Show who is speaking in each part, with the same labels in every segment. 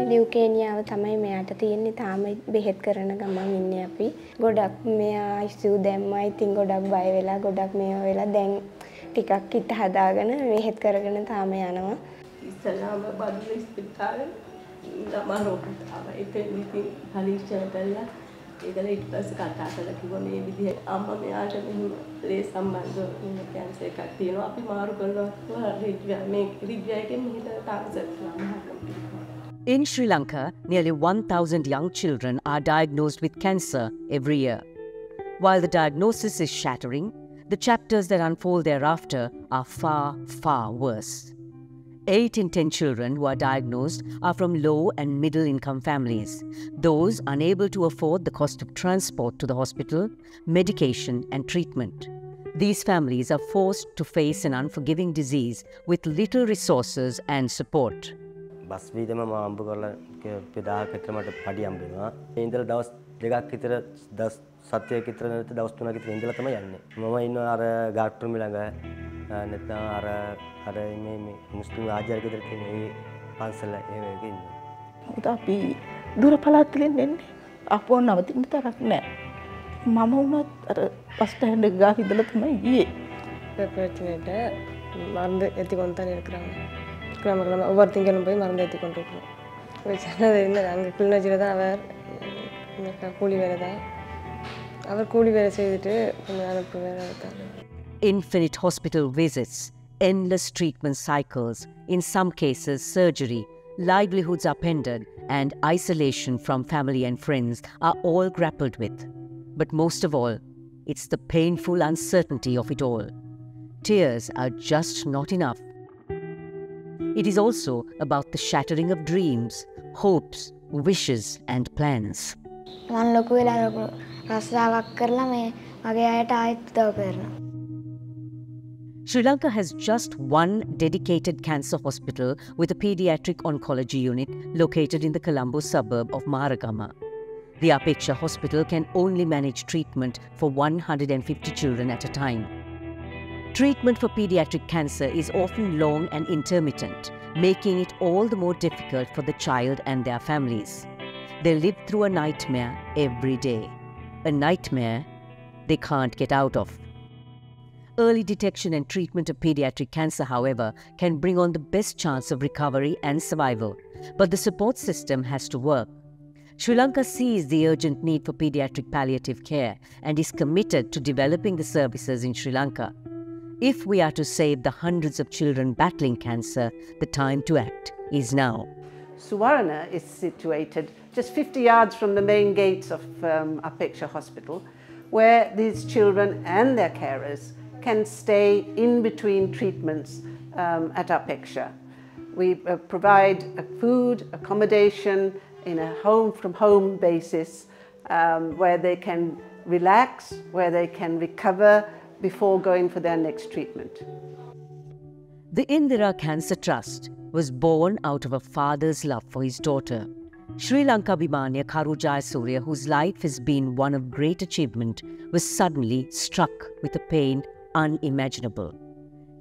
Speaker 1: ලියුකේනියාව තමයි මෙයාට තියෙන්නේ. තාම බෙහෙත් කරන ගමන් ඉන්නේ අපි. ගොඩක් මෙයා ICU දැම්මා. ඉතින් ගොඩක් බය වෙලා ගොඩක් මේවා වෙලා දැන් ටිකක් හිත හදාගෙන බෙහෙත් කරගෙන තාම යනවා.
Speaker 2: ඉස්සලාම බඩු ඉස්පිරිතාලේ ළමා රෝගීන්ට ආවා. ඉතින් පරීක්ෂණ කළා. ඒකල ඊට පස්සේ කතා කරලා කිව්වා මේ විදිහට අම්මා මෙයාට මෙහෙම ලේ සම්බන්ධ කැන්සර් එකක් තියෙනවා. අපි මාරු කළා රිජ්වය එකෙන් මෙහෙට ට්‍රාන්ස්ෆර් කරනවා.
Speaker 3: In Sri Lanka, nearly 1,000 young children are diagnosed with cancer every year. While the diagnosis is shattering, the chapters that unfold thereafter are far, far worse. 8 in 10 children who are diagnosed are from low and middle income families, those unable to afford the cost of transport to the hospital, medication and treatment. These families are forced to face an unforgiving disease with little resources and support.
Speaker 4: බස් වීදම මම අම්බ කරලා 1000ක් විතර මට පඩි හම්බ වෙනවා. ඒ ඉඳලා දවස් 2ක් විතර දවස් 7ක් විතර නැත්නම් දවස් 3ක් විතර ඉඳලා තමයි යන්නේ. මම ඉන්නවා අර ගාට්ටුම ළඟ නැත්නම් අර මේ මුස්ලිම් ආජාර ගෙදර තියෙන ඒ පන්සල එහෙම එකක ඉන්නවා.
Speaker 5: උදා අපි දුර පළාත් වලින් එන්නේ. අපෝ නවතින්න තරක් නැහැ. මම වුණත් අර බස් ස්ටෑන්ඩ් එක ගාව ඉඳලා තමයි ගියේ.
Speaker 1: ප්‍රපර්චුනේට මන්ද ඇති කොන්තන இருக்கிறாங்க. கிராம ஒவ்வொருத்திங்களும் போய் மருந்து ஏற்றி கொண்டு இருக்கிறோம். போய் சொன்னது இல்லை அங்கே கிளிநொச்சியில் தான் அவர் கூலி வேலை தான் அவர் கூலி வேலை செய்துட்டு கொஞ்சம் அனுப்பு வேலை தான்.
Speaker 3: Infinite hospital visits, endless treatment cycles, in some cases surgery, livelihoods upended, and isolation from family and friends are all grappled with. But most of all, it's the painful uncertainty of it all. Tears are just not enough. It is also about the shattering of dreams, hopes, wishes and plans.
Speaker 6: මම ලොකු වෙලා රස්සාවක් කරලා මේ මගේ අයට ආයෙත් උදව් කරනවා.
Speaker 3: Sri Lanka has just one dedicated cancer hospital with a pediatric oncology unit located in the Colombo suburb of Maharagama. The Apeksha hospital can only manage treatment for 150 children at a time. Treatment for pediatric cancer is often long and intermittent, making it all the more difficult for the child and their families. They live through a nightmare every day. A nightmare they can't get out of. Early detection and treatment of pediatric cancer, however, can bring on the best chance of recovery and survival. But the support system has to work. Sri Lanka sees the urgent need for pediatric palliative care and is committed to developing the services in Sri Lanka. If we are to save the hundreds of children battling cancer, the time to act is now.
Speaker 7: Suvarna is situated just 50 yards from the main gates of Apeksha Hospital, where these children and their carers can stay in between treatments at Apeksha. We provide food, accommodation in a home-from-home basis where they can relax, where they can recover before going for their next treatment.
Speaker 3: The Indira Cancer Trust was born out of a father's love for his daughter. Sri Lanka Bimania Karu Jayasuriya, whose life has been one of great achievement, was suddenly struck with a pain unimaginable.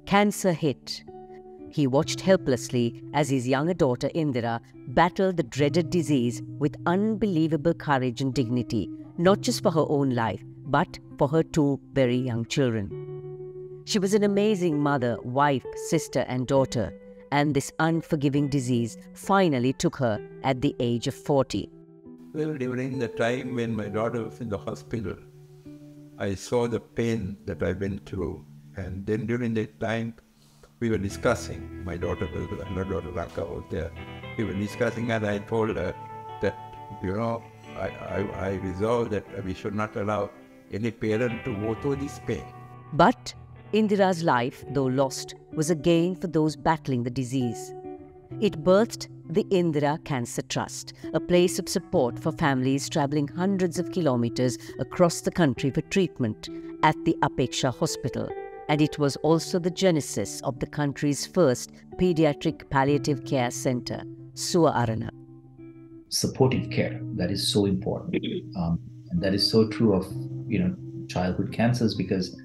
Speaker 3: Cancer hit. He watched helplessly as his younger daughter Indira battled the dreaded disease with unbelievable courage and dignity, not just for her own life, but for her 2 very young children. She was an amazing mother, wife, sister and daughter, and this unforgiving disease finally took her at the age of 40.
Speaker 8: Well, during the time when my daughter was in the hospital, I saw the pain that I went through. And then during that time, we were discussing, my daughter Ranka was there, we were discussing and I told her that, I resolved that we should not allow any parent to go through this pain.
Speaker 3: But Indira's life, though lost, was a gain for those battling the disease. It birthed the Indira Cancer Trust, a place of support for families travelling hundreds of kilometres across the country for treatment at the Apeksha Hospital. And it was also the genesis of the country's first paediatric palliative care centre, Suwa Arana.
Speaker 9: Supportive care, that is so important. And that is so true of childhood cancers, because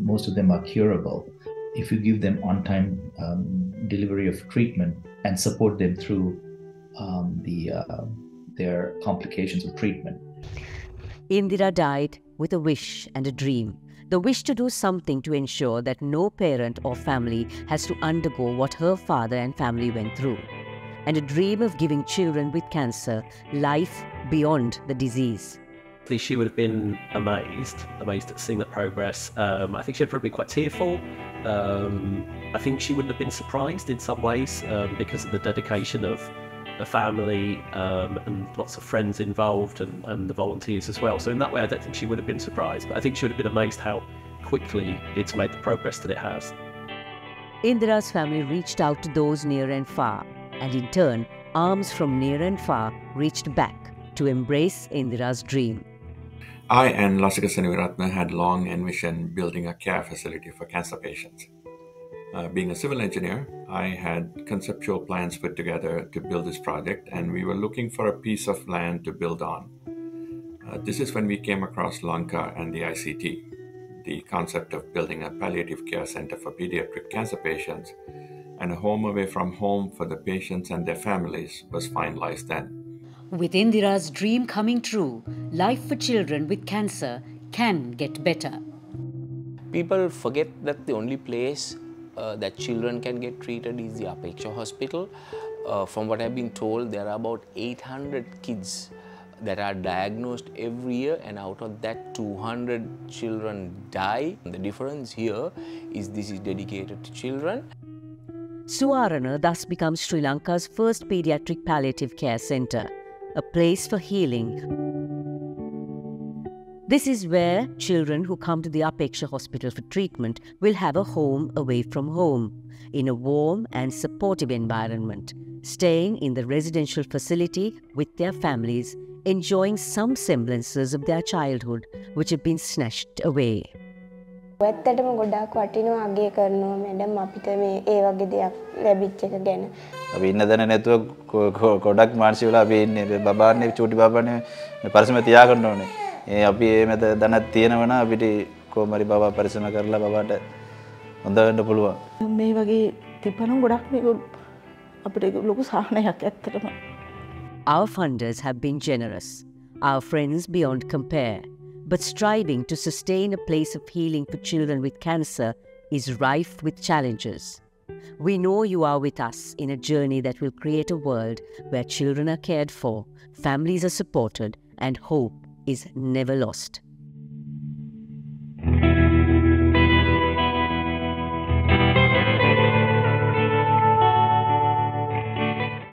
Speaker 9: most of them are curable if you give them on-time delivery of treatment and support them through their complications of treatment.
Speaker 3: Indira died with a wish and a dream. The wish to do something to ensure that no parent or family has to undergo what her father and family went through. And a dream of giving children with cancer life beyond the disease.
Speaker 10: She would have been amazed at seeing the progress. I think she'd probably be quite tearful. I think she wouldn't have been surprised in some ways because of the dedication of the family and lots of friends involved and the volunteers as well. So in that way, I don't think she would have been surprised, but I think she would have been amazed how quickly it's made the progress that it has.
Speaker 3: Indira's family reached out to those near and far, and in turn, arms from near and far reached back to embrace Indira's dream.
Speaker 11: I and Lasika Seniviratna had long envisioned building a care facility for cancer patients. Being a civil engineer, I had conceptual plans put together to build this project, and we were looking for a piece of land to build on. This is when we came across Lanka and the ICT. The concept of building a palliative care center for pediatric cancer patients and a home away from home for the patients and their families was finalized then.
Speaker 3: With Indira's dream coming true, life for children with cancer can get better.
Speaker 12: People forget that the only place that children can get treated is the Apeksha hospital. From what I've been told, there are about 800 kids that are diagnosed every year, and out of that 200 children die. The difference here is this is dedicated to children.
Speaker 3: Suwarana thus becomes Sri Lanka's first pediatric palliative care centre, a place for healing. This is where children who come to the Apeksha hospital for treatment will have a home away from home, in a warm and supportive environment, staying in the residential facility with their families, enjoying some semblances of their childhood which have been snatched away.
Speaker 6: ඇත්තටම ගොඩාක් වටිනවා අගය කරනවා madam අපිට මේ ඒ වගේ දෙයක් ලැබිච්ච එක ගැන.
Speaker 13: අපි ඉන්න දන්නේ නැතුව ගොඩක් මානසික වෙලා අපි ඉන්නේ බබාන්නේ චූටි බබාන්නේ පරිස්සම තියාගන්න ඕනේ. අපි මේ මත දනක් තියෙනවා නම් අපිට කොහොමරි බබා පරිස්සම කරලා බබාට හොඳ වෙන්න පුළුවන්.
Speaker 5: මේ වගේ තිබ්බනම් ගොඩක් මේක අපිට ලොකු සාහනයක් ඇත්තටම.
Speaker 3: Our funders have been generous, our friends beyond compare. But striving to sustain a place of healing for children with cancer is rife with challenges. We know you are with us in a journey that will create a world where children are cared for, families are supported, and hope is never lost.